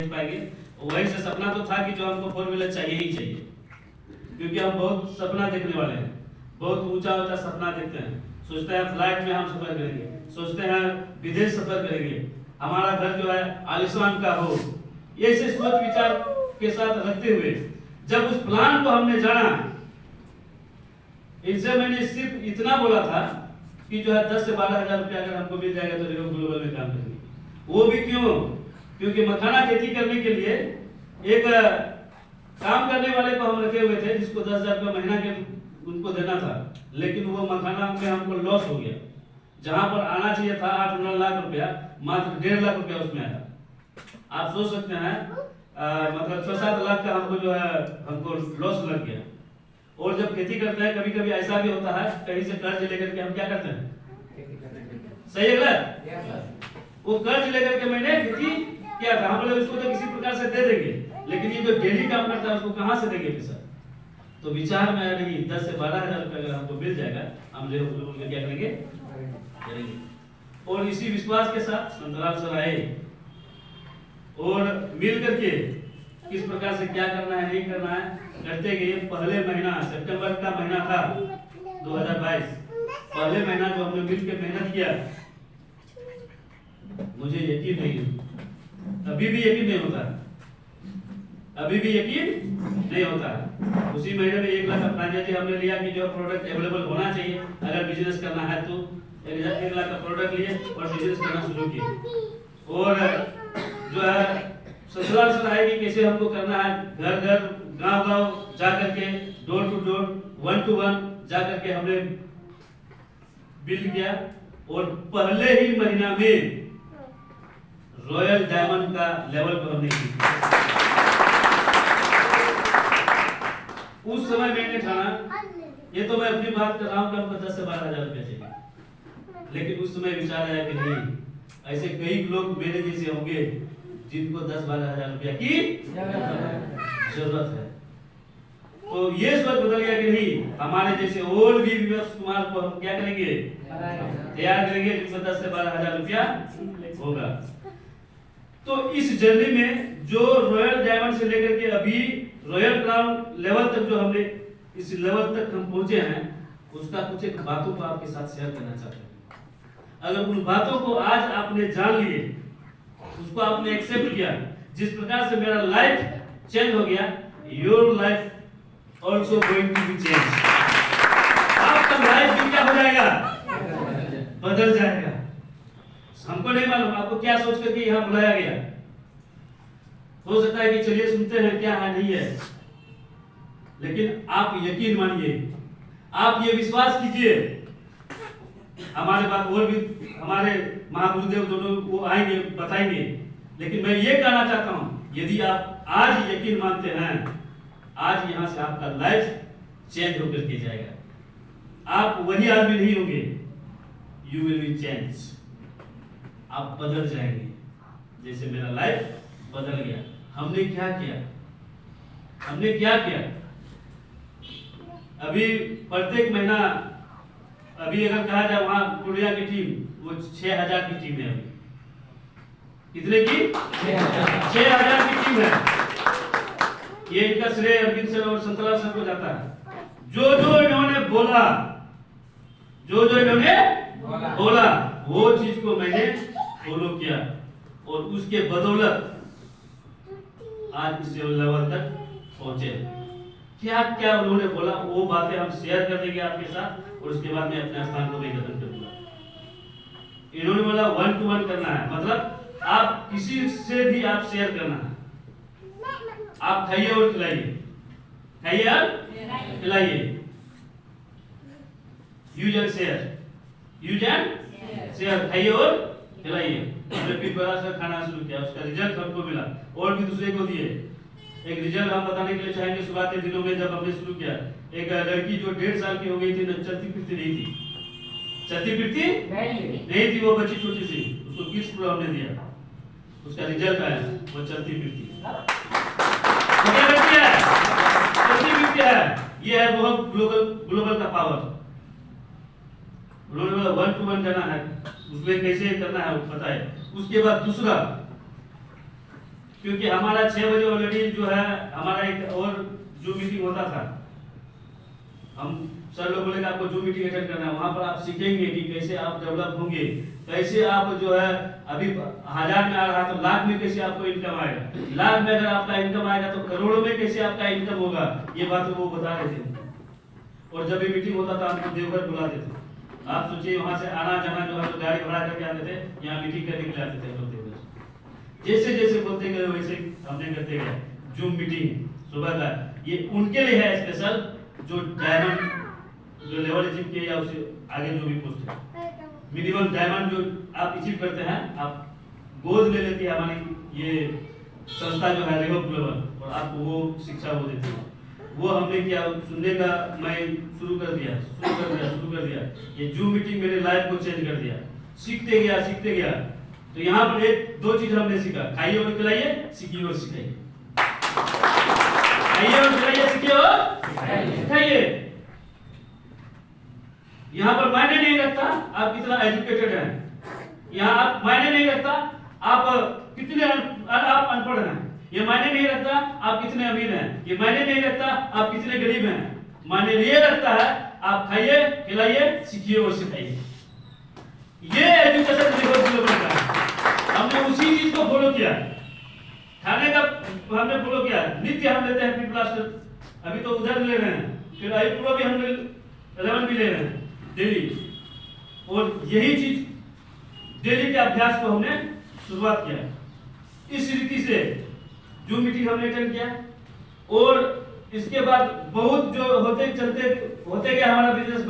पाएंगे। वही से सपना तो था कि जो हमको 4 व्हीलर चाहिए ही चाहिए, क्योंकि हम बहुत सपना देखने वाले हैं, बहुत ऊंचा ऊंचा सपना देखते हैं। सोचते हैं फ्लाइट में हम सफर करेंगे, सोचते हैं विदेश सफर करेंगे, हमारा घर जो है आलिशान का हो। ये ऐसे सोच विचार के साथ रखते हुए जब उस प्लान को हमने जाना, इनसे मैंने सिर्फ इतना बोला था कि जो है 10 से 12 हजार रुपया अगर हमको मिल जाएगा तो रेगो ग्लोबल में काम करेंगे। वो भी क्यों? क्योंकि मखाना खेती करने के लिए एक काम करने वाले को हम रखे हुए थे जिसको 10,000 रुपया महीना के उनको देना था, लेकिन वो मखाना में हमको लॉस हो गया। जहां पर आना चाहिए था 8-9 लाख रुपया, मात्र 1.5 लाख रुपया उसमें आया। आप सोच सकते हैं मतलब 6-7 लाख का हमको जो है हमको लॉस लग गया। और जब खेती करते हैं कभी कभी ऐसा भी होता है, कहीं से कर्ज लेकर के हम क्या करते हैं, सही है गलत? वो कर्ज लेकर के मैंने खेती किया था, हम लोग उसको तो किसी प्रकार से दे देंगे, लेकिन ये जो डेली काम करता है उसको कहां से देंगे पैसा? तो विचार में आ रही 10 से 12 हजार रुपए अगर हमको मिल जाएगा, हम लोग क्या करेंगे करेंगे। और इसी विश्वास के साथ संतराम सर आए और मिल करके किस प्रकार से क्या करना है नहीं करना है करते गए। पहले महीना सितंबर का महीना था 2022, पहले महीना जो हमने मिल के मेहनत किया, मुझे यकीन नहीं, अभी भी यकीन नहीं होता, अभी भी यकीन नहीं होता। उसी महीने में 1 लाख का फ्रेंचाइजी हमने लिया कि जो प्रोडक्ट अवेलेबल होना चाहिए अगर बिजनेस करना है तो 1 लाख का प्रोडक्ट लिए और बिजनेस करना शुरू किया। और जो है ससुराल से आए कि कैसे हमको करना है, घर घर गांव गांव जा करके डोर टू डोर 1 to 1 जा करके हमने बिल किया। और पहले ही महीना में रॉयल डायमंड का लेवल पर हमने किया। उस समय मैंने ठाना, ये तो मैं अपनी बात कर रहा हूँ कि हमको 10 से 12 हजार रुपया चाहिए, लेकिन उस समय विचार आया कि नहीं, ऐसे कई लोग मेरे जैसे होंगे जिनको 10-12 हजार रुपया की जरूरत है। तो ये सोच बदल गया कि नहीं, हमारे जैसे और भी विवेक कुमार को हम क्या करेंगे, तैयार करेंगे जिनको 10 से 12 हजार रुपया होगा। तो इस जर्नी में जो रॉयल डायमंड से लेकर के अभी रॉयल क्राउन लेवल तक जो हमने इस लेवल तक हम पहुंचे हैं, उसका कुछ एक बातों को आपके साथ शेयर करना चाहते हैं। अगर उन बातों को आज आपने जान लिए, उसको आपने एक्सेप्ट किया, जिस प्रकार से मेरा लाइफ चेंज हो गया, your life also going to be change. आपका लाइफ भी क्या हो जाएगा, बदल जाएगा। हमको नहीं मालूम आपको क्या सोच करके यहाँ बुलाया गया। हो सकता है कि चलिए सुनते हैं क्या है नहीं है, लेकिन आप यकीन मानिए, आप ये विश्वास कीजिए, हमारे बात और भी हमारे महागुरुदेव दोनों वो आएंगे बताएंगे, लेकिन मैं ये कहना चाहता हूँ, यदि आप आज यकीन मानते हैं, आज यहाँ से आपका लाइफ चेंज होकर के जाएगा। आप वही आदमी नहीं होंगे, यू विल बी चेंज, आप बदल जाएंगे। जैसे मेरा लाइफ बदल गया। हमने क्या किया, हमने क्या किया? अभी प्रत्येक महीना, अभी अगर कहा जाए वहां पूर्णिया की टीम वो 6,000 की टीम है। अभी कितने की? 6,000 की टीम है। ये इनका श्रेय अरविंद सर और संतलाल सर को जाता है। जो जो इन्होंने बोला, जो जो इन्होंने बोला वो चीज को मैंने फॉलो किया, और उसके बदौलत आज इस लेवल तक पहुंचे। क्या क्या उन्होंने बोला वो बातें हम शेयर कर देंगे आपके साथ, और उसके बाद मैं अपने स्थान को भी खत्म करूंगा। इन्होंने बोला 1 to 1 करना है, मतलब आप किसी से भी आप शेयर करना है। आप खाइए और खिलाइए, खाइए और खिलाइए, use and share, use and share, खाइए और खिलाइए। हमने फिर बड़ा सा खाना शुरू किया, उसका रिजल्ट हमको मिला और भी दूसरे को दिए। एक रिजल्ट हम बताने के लिए चाहेंगे। शुरुआत के दिनों में जब हमने शुरू किया, एक लड़की जो 1.5 साल की हो गई थी, चलती फिरती नहीं थी, चलती फिरती नहीं थी, वो बच्ची छोटी सी, उसको किड्स प्रो हमने दिया, उसका रिजल्ट आया, वो चलती फिरती है। ये है ग्लोबल का पावर। उन्होंने 1 to 1 जाना है, उसमें कैसे करना है वो पता है। उसके बाद दूसरा क्योंकि हमारा 6 बजे ऑलरेडी जो है हमारा एक और जूम मीटिंग होता था। हम सर लोग बोले कि आपको जूम मीटिंग अटेंड करना है, वहां पर आप सीखेंगे कि कैसे आप डेवलप होंगे, कैसे आप जो है अभी 1000 में आ रहा तो लाख में कैसे आपको इनकम आएगा, लाख में अगर आपका इनकम आएगा तो करोड़ों में कैसे आपका इनकम होगा, ये बात वो बता रहे थे। और जब भी मीटिंग होता था हमको देवघर बुलाते थे। आप सोचिए वहां से आना जाना जो है तो गाड़ी भाड़ा करके आते थे, यहाँ मीटिंग करने के लिए आते थे हम लोग देवघर। जैसे जैसे बोलते गए वैसे हमने करते गए जूम मीटिंग सुबह का। ये उनके लिए है स्पेशल जो डायमंड जो लेवल अचीव किए या उससे आगे जो भी पोस्ट है, मिनिमम डायमंड जो आप अचीव करते हैं, आप गोद ले लेती है हमारी ये संस्था जो है रिहो ग्लोबल, और आपको वो शिक्षा वो देती है। वो हमने क्या सुनने का मैं शुरू कर दिया। ये जूम मीटिंग मेरे लाइफ को चेंज कर दिया। सीखते गया। तो यहाँ पर एक दो चीज हमने सीखा, खाइए और खिलाइए, सीखिए और सिखाइए। खाइए और खिलाइए, सीखिए और सिखाइए। यहाँ पर मायने नहीं रखता आप कितना एजुकेटेड हैं, यहाँ आप मायने नहीं रखता आप कितने आप अनपढ़ हैं, ये मायने नहीं रखता आप कितने अमीर हैं, ये मायने नहीं रखता आप कितने गरीब हैं। मायने ये रखता है आप खाइए, खिलाइए, सीखिए और सिखाइए। ये एजुकेशन ग्लोबल का है। हमने उसी चीज को फॉलो किया। खाने का हमने फॉलो किया। नित्य हम लेते हैं फिट प्लास्टर, अभी तो उधर ले रहे हैं, फिर आई प्रो भी हम 11 भी ले रहे हैं डेली। और यही चीज डेली के अभ्यास को हमने शुरुआत किया। इस रीति से जूम मीटिंग हमने अटेंड किया और इसके बाद बहुत जो होते गया हमारा बिजनेस